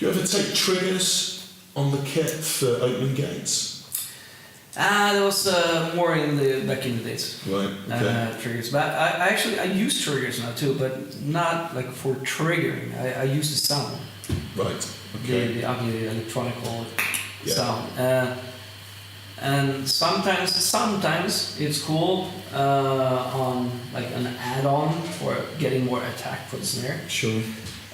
Do you ever take triggers on the kit for opening gates? There was more back in the days. Right. Okay. Triggers, but I use triggers now too, but not like for triggering. I use the sound. Right. Okay. The ugly electronic sound. And sometimes it's cool on like an add-on for getting more attack for the snare. Sure.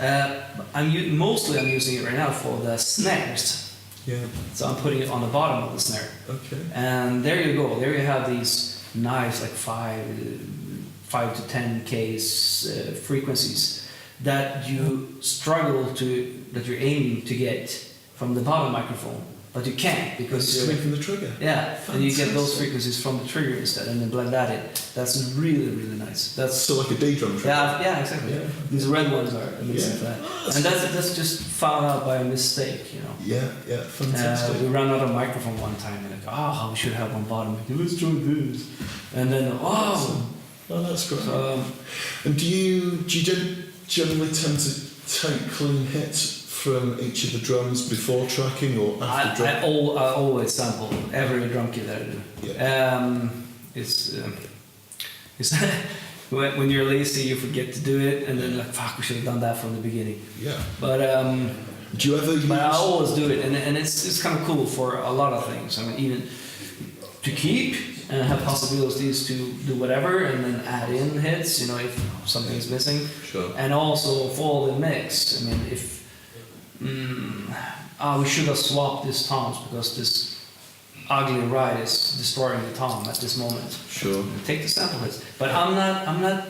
I'm using it right now for the snares. Yeah. So I'm putting it on the bottom of the snare. Okay. And there you go. There you have these nice like 5 to 10 Ks frequencies that you're aiming to get from the bottom microphone. But you can't because it's coming from the trigger. Yeah, and you get those frequencies from the trigger instead, and then blend that in. That's really, really nice. That's so like a D drum trigger. Yeah, exactly. Yeah. These red ones are amazing for that. And that's just found out by a mistake, you know. Yeah, fantastic. We ran out of microphone one time, and like, we should have one bottom. Let's try this, and then that's great. So, and do you generally tend to take clean hits from each of the drums before tracking or after tracking? I always sample every drum kit that I do. Yeah. It's when you're lazy, you forget to do it, and then like, fuck, we should have done that from the beginning. Yeah. But do you ever use? But I always do it, and it's kind of cool for a lot of things. I mean, even to keep and have possibilities to do whatever, and then add in hits, you know, if something's missing. Sure. And also for the mix, I mean, if we should have swapped these toms because this ugly ride is destroying the tom at this moment. Sure. Take the sample hits, but I'm not.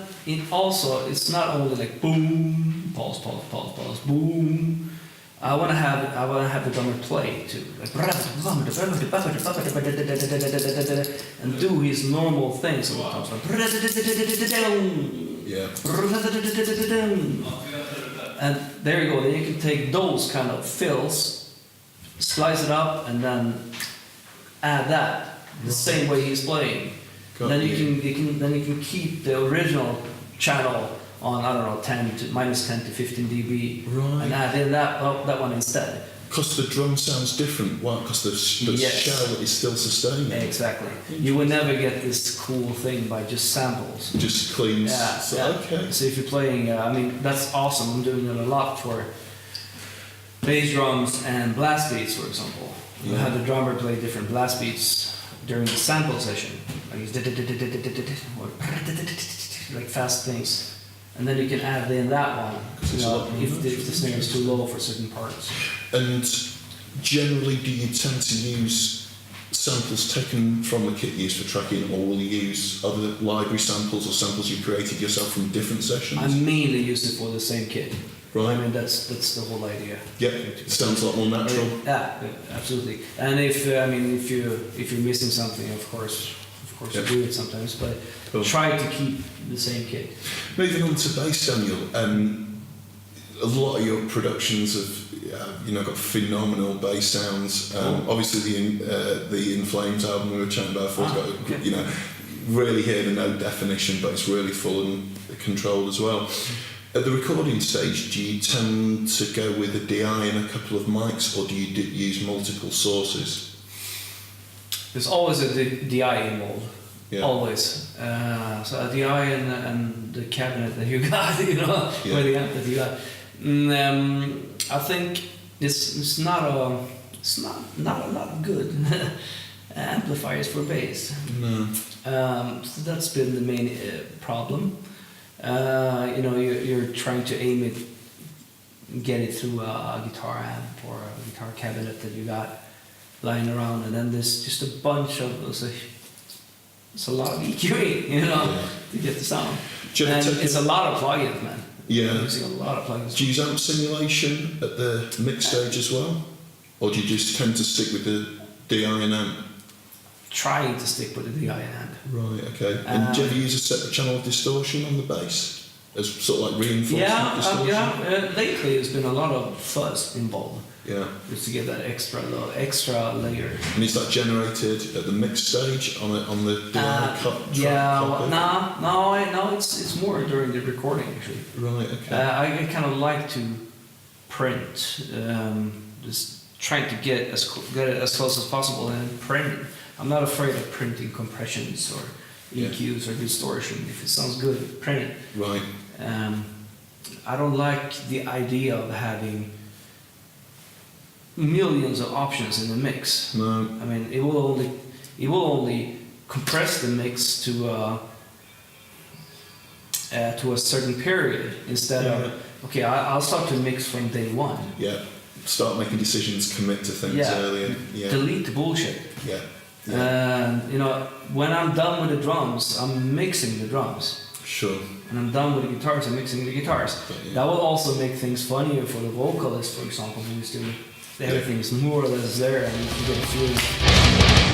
Also, it's not only like boom, pause, boom. I want to have the drummer play too, like, and do his normal things sometimes. Yeah. And there you go. Then you can take those kind of fills, slice it up, and then add that the same way he's playing. Then you can keep the original channel on, I don't know, minus 10 to 15 dB, right, and add in that one instead. Because the drum sounds different, why? Because the shell is still sustaining. Exactly. You will never get this cool thing by just samples. Just clean. Yeah. Okay. So if you're playing, that's awesome. I'm doing it a lot for bass drums and blast beats, for example. You have the drummer play different blast beats during the sample session, like fast things. And then you can add in that one, if the snare is too low for certain parts. And generally, do you tend to use samples taken from the kit used for tracking, or will you use other library samples or samples you created yourself from different sessions? I mainly use it for the same kit. Right. I mean, that's the whole idea. Yeah, sounds a lot more natural. Yeah, absolutely. And if you're missing something, of course you do it sometimes, but try to keep the same kit. Moving on to bass, Daniel. A lot of your productions have got phenomenal bass sounds. Obviously, the In Flames album we were chatting about before has got really hear the note definition, but it's really full and controlled as well. At the recording stage, do you tend to go with a DI and a couple of mics, or do you use multiple sources? There's always a DI involved. Yeah. Always. So a DI and the cabinet that you got, or the amp that you got. I think it's not a lot of good amplifiers for bass. No. So that's been the main problem. You're trying to aim it, get it through a guitar amp or a guitar cabinet that you got lying around, and then there's just a bunch of those. It's a lot of EQing, to get the sound. And it's a lot of plugins, man. Yeah. I'm using a lot of plugins. Do you use amp simulation at the mix stage as well, or do you just tend to stick with the DI and amp? Trying to stick with the DI and amp. Right. Okay. And do you ever use a separate channel of distortion on the bass as sort of like reinforcement distortion? Lately, there's been a lot of fuzz involved. Yeah. Just to get that extra layer. And is that generated at the mix stage on the DI cut? No, it's more during the recording actually. Right. Okay. I kind of like to print. Just trying to get as close as possible and print. I'm not afraid of printing compressions or EQs or distortion. If it sounds good, print it. Right. I don't like the idea of having millions of options in the mix. No. I mean, it will only compress the mix to a certain period instead of okay, I'll start to mix from day one. Yeah. Start making decisions, commit to things earlier. Yeah. Delete the bullshit. Yeah. And you know, when I'm done with the drums, I'm mixing the drums. Sure. And I'm done with the guitars, I'm mixing the guitars. Yeah. That will also make things funnier for the vocalist, for example, who's doing everything is more or less there and you can get a feeling.